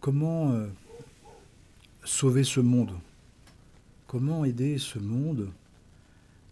comment sauver ce monde? Comment aider ce monde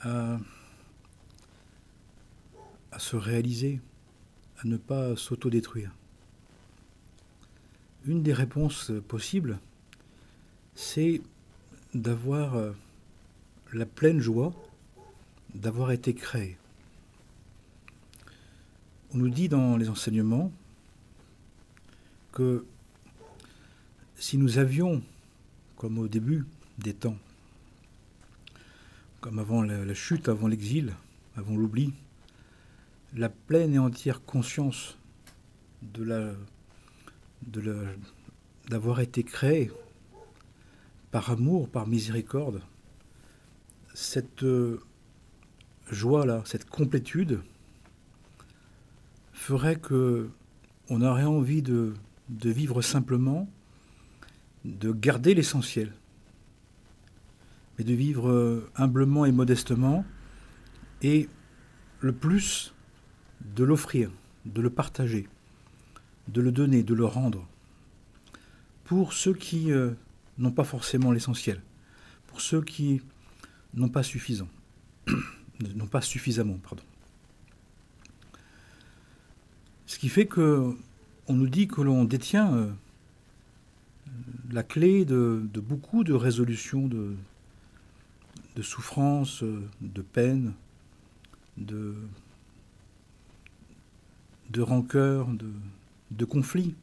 à, à se réaliser, à ne pas s'autodétruire? Une des réponses possibles, c'est d'avoir la pleine joie d'avoir été créé. On nous dit dans les enseignements que si nous avions, comme au début des temps, comme avant la chute, avant l'exil, avant l'oubli, la pleine et entière conscience de d'avoir été créé par amour, par miséricorde, cette joie-là, cette complétude, ferait que on aurait envie de vivre simplement, de garder l'essentiel, mais de vivre humblement et modestement, et le plus de l'offrir, de le partager, de le donner, de le rendre, pour ceux qui n'ont pas forcément l'essentiel, pour ceux qui n'ont pas suffisant, n'ont pas suffisamment, pardon. Ce qui fait que on nous dit que l'on détient la clé de beaucoup de résolutions de souffrances, de peines, de rancœur, de conflits.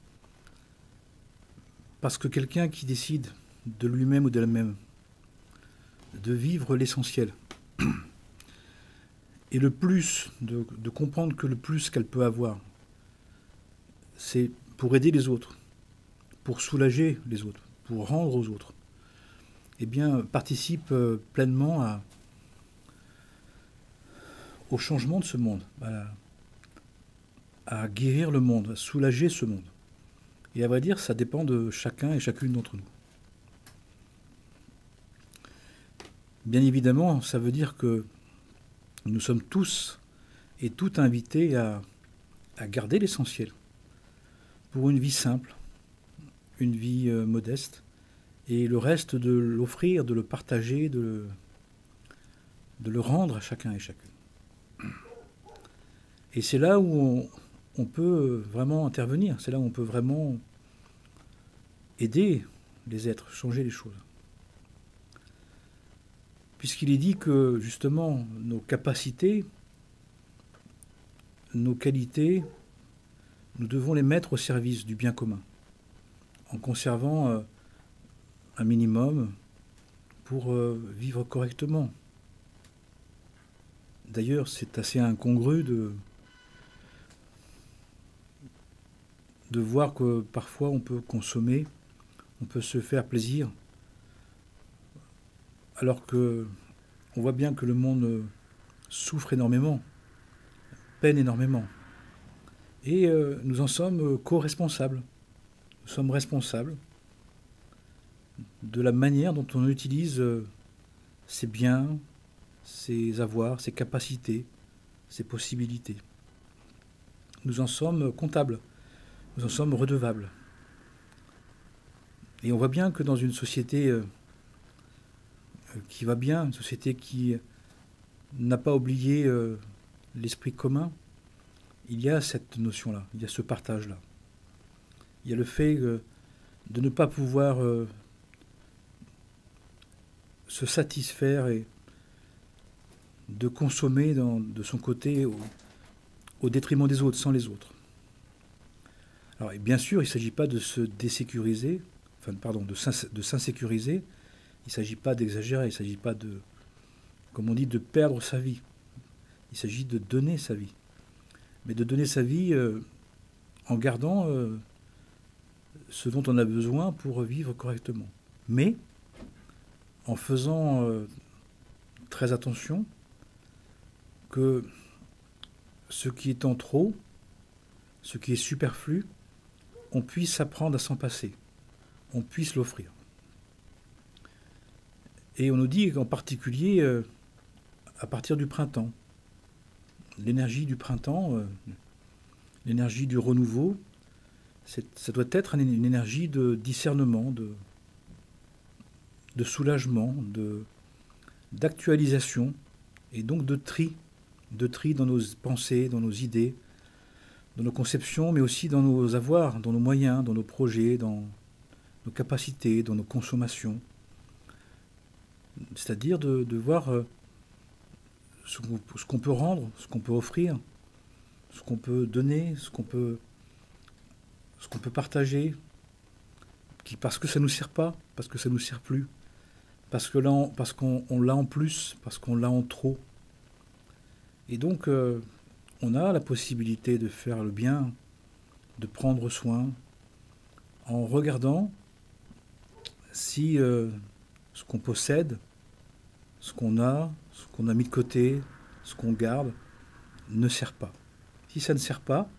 Parce que quelqu'un qui décide de lui-même ou d'elle-même de vivre l'essentiel, et le plus, de comprendre que le plus qu'elle peut avoir, c'est pour aider les autres, pour soulager les autres, pour rendre aux autres, eh bien, participe pleinement au changement de ce monde, à guérir le monde, à soulager ce monde. Et à vrai dire, ça dépend de chacun et chacune d'entre nous. Bien évidemment, ça veut dire que nous sommes tous et toutes invités à garder l'essentiel pour une vie simple, une vie modeste, et le reste de l'offrir, de le partager, de le rendre à chacun et chacune. Et c'est là où on peut vraiment intervenir, c'est là où on peut vraiment aider les êtres, changer les choses. Puisqu'il est dit que justement nos capacités, nos qualités, nous devons les mettre au service du bien commun, en conservant un minimum pour vivre correctement. D'ailleurs, c'est assez incongru de voir que parfois on peut consommer, on peut se faire plaisir, alors que on voit bien que le monde souffre énormément, peine énormément. Et nous en sommes co-responsables. Nous sommes responsables de la manière dont on utilise ses biens, ses avoirs, ses capacités, ses possibilités. Nous en sommes comptables, nous en sommes redevables. Et on voit bien que dans une société qui va bien, une société qui n'a pas oublié l'esprit commun, il y a cette notion-là, il y a ce partage-là. Il y a le fait de ne pas pouvoir se satisfaire et de consommer de son côté au détriment des autres, sans les autres. Alors, et bien sûr, il ne s'agit pas de se désécuriser, enfin, pardon, de s'insécuriser. Il ne s'agit pas d'exagérer, il ne s'agit pas de, comme on dit, de perdre sa vie. Il s'agit de donner sa vie. Mais de donner sa vie en gardant ce dont on a besoin pour vivre correctement. Mais en faisant très attention que ce qui est en trop, ce qui est superflu, on puisse apprendre à s'en passer, on puisse l'offrir. Et on nous dit en particulier à partir du printemps, l'énergie du printemps, l'énergie du renouveau, Ça doit être une énergie de discernement, de soulagement, d'actualisation, et donc de tri dans nos pensées, dans nos idées, dans nos conceptions, mais aussi dans nos avoirs, dans nos moyens, dans nos projets, dans nos capacités, dans nos consommations. C'est-à-dire de voir ce qu'on peut rendre, ce qu'on peut offrir, ce qu'on peut donner, ce qu'on peut partager, parce que ça ne nous sert pas, parce que ça ne nous sert plus, parce qu'on l'a en plus, parce qu'on l'a en trop. Et donc, on a la possibilité de faire le bien, de prendre soin, en regardant si ce qu'on possède, ce qu'on a mis de côté, ce qu'on garde, ne sert pas. Si ça ne sert pas,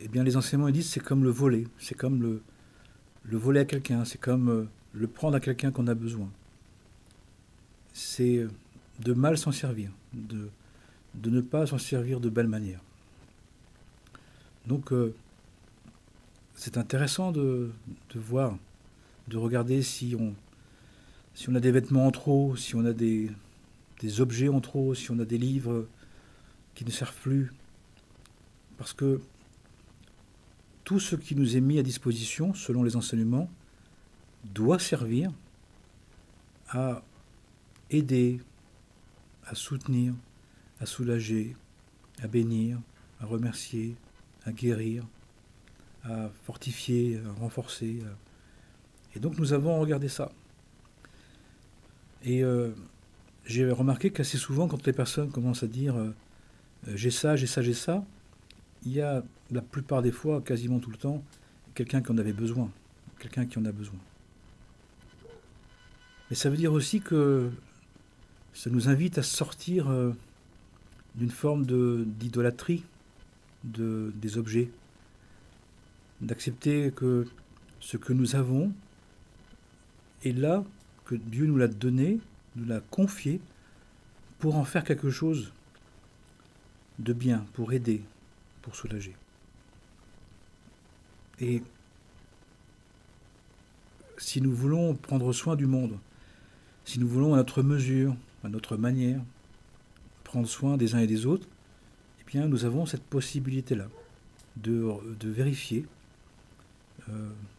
eh bien les enseignements ils disent c'est comme le voler, c'est comme le voler à quelqu'un, c'est comme le prendre à quelqu'un qu'on a besoin. C'est de mal s'en servir, de ne pas s'en servir de belle manière. Donc c'est intéressant de voir, de regarder si on a des vêtements en trop, si on a des objets en trop, si on a des livres qui ne servent plus. Parce que tout ce qui nous est mis à disposition, selon les enseignements, doit servir à aider, à soutenir, à soulager, à bénir, à remercier, à guérir, à fortifier, à renforcer. Et donc nous avons regardé ça. Et j'ai remarqué qu'assez souvent, quand les personnes commencent à dire j'ai ça, j'ai ça, j'ai ça, il y a la plupart des fois, quasiment tout le temps, quelqu'un qui en avait besoin, quelqu'un qui en a besoin. Mais ça veut dire aussi que ça nous invite à sortir d'une forme d'idolâtrie des objets, d'accepter que ce que nous avons est là, que Dieu nous l'a donné, nous l'a confié, pour en faire quelque chose de bien, pour aider, pour soulager. Et si nous voulons prendre soin du monde, si nous voulons à notre mesure, à notre manière, prendre soin des uns et des autres, eh bien nous avons cette possibilité-là de vérifier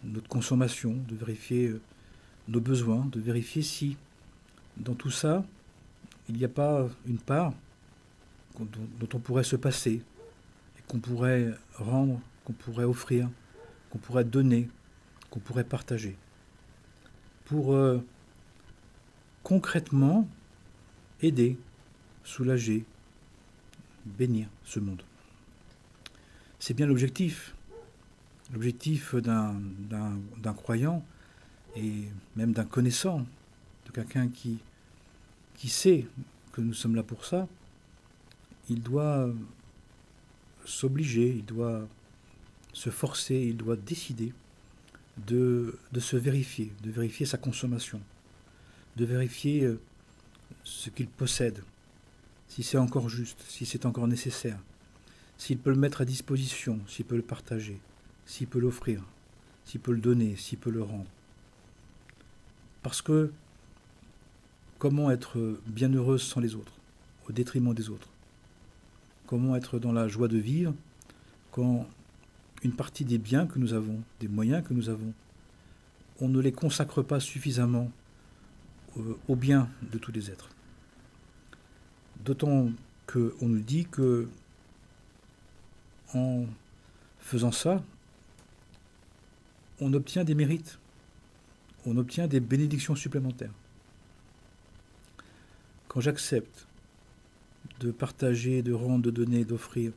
notre consommation, de vérifier nos besoins, de vérifier si dans tout ça, il n'y a pas une part dont on pourrait se passer, et qu'on pourrait rendre, qu'on pourrait offrir, qu'on pourrait donner, qu'on pourrait partager, pour concrètement aider, soulager, bénir ce monde. C'est bien l'objectif d'un croyant, et même d'un connaissant, de quelqu'un qui sait que nous sommes là pour ça. Il doit s'obliger, il doit se forcer, il doit décider de se vérifier, de vérifier sa consommation, de vérifier ce qu'il possède, si c'est encore juste, si c'est encore nécessaire, s'il peut le mettre à disposition, s'il peut le partager, s'il peut l'offrir, s'il peut le donner, s'il peut le rendre. Parce que comment être bienheureuse sans les autres, au détriment des autres? Comment être dans la joie de vivre quand une partie des biens que nous avons, des moyens que nous avons, on ne les consacre pas suffisamment au bien de tous les êtres? D'autant qu'on nous dit que en faisant ça, on obtient des mérites, on obtient des bénédictions supplémentaires. Quand j'accepte de partager, de rendre, de donner, d'offrir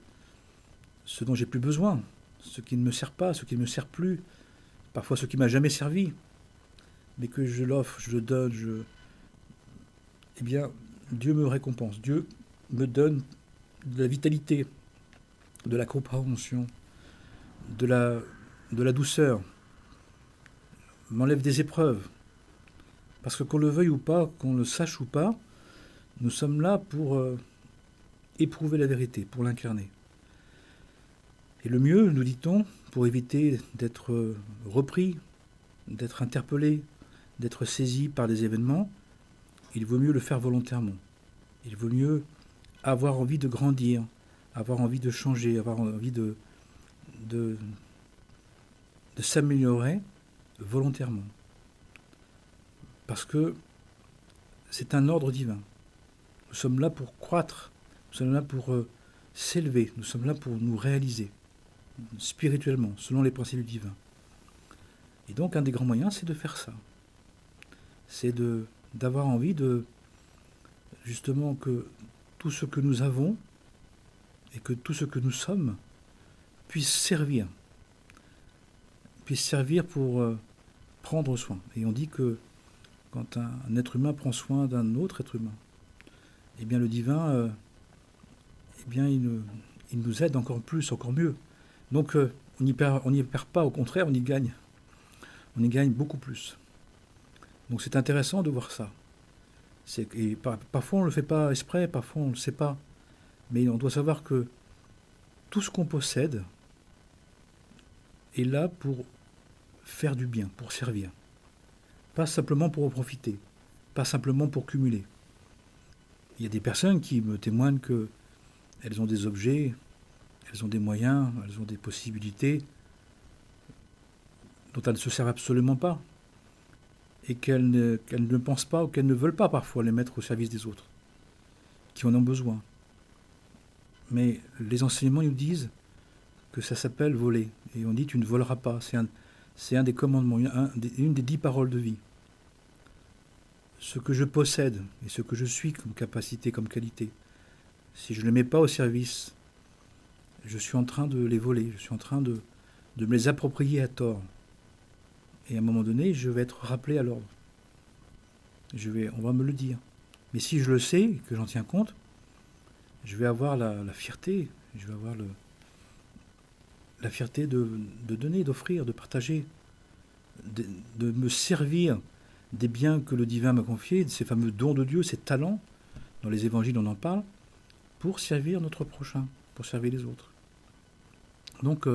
ce dont j'ai plus besoin, ce qui ne me sert pas, ce qui ne me sert plus, parfois ce qui ne m'a jamais servi, mais que je l'offre, je le donne, eh bien, Dieu me récompense, Dieu me donne de la vitalité, de la compréhension, de la douceur, m'enlève des épreuves. Parce que qu'on le veuille ou pas, qu'on le sache ou pas, nous sommes là pour éprouver la vérité, pour l'incarner. Et le mieux, nous dit-on, pour éviter d'être repris, d'être interpellé, d'être saisi par des événements, il vaut mieux le faire volontairement. Il vaut mieux avoir envie de grandir, avoir envie de changer, avoir envie de s'améliorer volontairement. Parce que c'est un ordre divin. Nous sommes là pour croître, nous sommes là pour s'élever, nous sommes là pour nous réaliser spirituellement, selon les principes divins. Et donc un des grands moyens, c'est de faire ça. C'est d'avoir envie de, justement, que tout ce que nous avons et que tout ce que nous sommes puisse servir pour prendre soin. Et on dit que quand un être humain prend soin d'un autre être humain, eh bien le divin, eh bien il nous aide encore plus, encore mieux. Donc on n'y perd pas, au contraire, on y gagne. On y gagne beaucoup plus. Donc c'est intéressant de voir ça. Et parfois on ne le fait pas exprès, parfois on ne le sait pas. Mais on doit savoir que tout ce qu'on possède est là pour faire du bien, pour servir. Pas simplement pour en profiter, pas simplement pour cumuler. Il y a des personnes qui me témoignent qu'elles ont des objets, elles ont des moyens, elles ont des possibilités dont elles ne se servent absolument pas et qu'elles ne pensent pas ou qu'elles ne veulent pas parfois les mettre au service des autres, qui en ont besoin. Mais les enseignements nous disent que ça s'appelle voler. Et on dit tu ne voleras pas. C'est un des commandements, une des 10 paroles de vie. Ce que je possède et ce que je suis comme capacité, comme qualité, si je ne les mets pas au service, je suis en train de les voler, je suis en train de me les approprier à tort. Et à un moment donné, je vais être rappelé à l'ordre. On va me le dire. Mais si je le sais et que j'en tiens compte, je vais avoir la fierté, je vais avoir la fierté de donner, d'offrir, de partager, de me servir des biens que le divin m'a confiés, de ces fameux dons de Dieu, ces talents, dans les évangiles on en parle, pour servir notre prochain, pour servir les autres. Donc,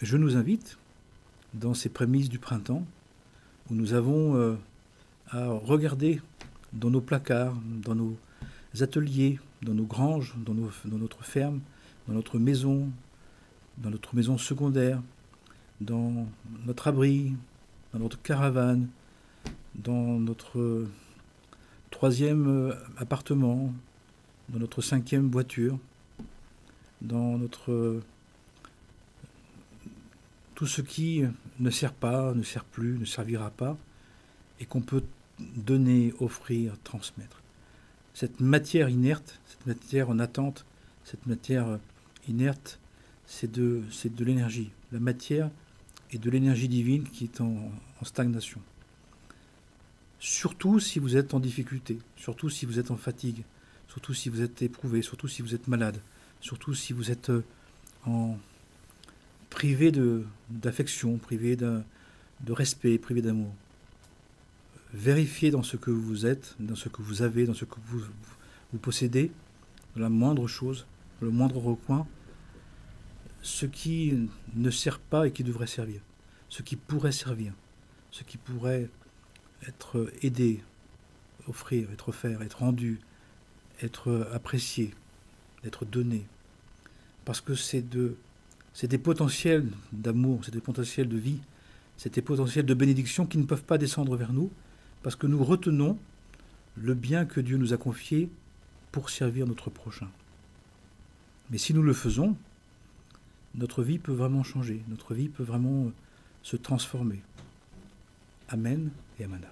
je nous invite, dans ces prémices du printemps, où nous avons à regarder dans nos placards, dans nos ateliers, dans nos granges, dans notre ferme, dans notre maison secondaire, dans notre abri, dans notre caravane, dans notre 3e appartement, dans notre 5e voiture, dans tout ce qui ne sert pas, ne sert plus, ne servira pas, et qu'on peut donner, offrir, transmettre. Cette matière inerte, cette matière en attente, cette matière inerte, c'est de l'énergie. La matière est de l'énergie divine qui est en stagnation. Surtout si vous êtes en difficulté, surtout si vous êtes en fatigue, surtout si vous êtes éprouvé, surtout si vous êtes malade, surtout si vous êtes privé d'affection, privé de respect, privé d'amour. Vérifiez dans ce que vous êtes, dans ce que vous avez, dans ce que vous possédez, dans la moindre chose, dans le moindre recoin, ce qui ne sert pas et qui devrait servir, ce qui pourrait servir, ce qui pourrait être aidé, offrir, être offert, être rendu, être apprécié, être donné. Parce que c'est des potentiels d'amour, c'est des potentiels de vie, c'est des potentiels de bénédiction qui ne peuvent pas descendre vers nous, parce que nous retenons le bien que Dieu nous a confié pour servir notre prochain. Mais si nous le faisons, notre vie peut vraiment changer, notre vie peut vraiment se transformer. Amen et Amana.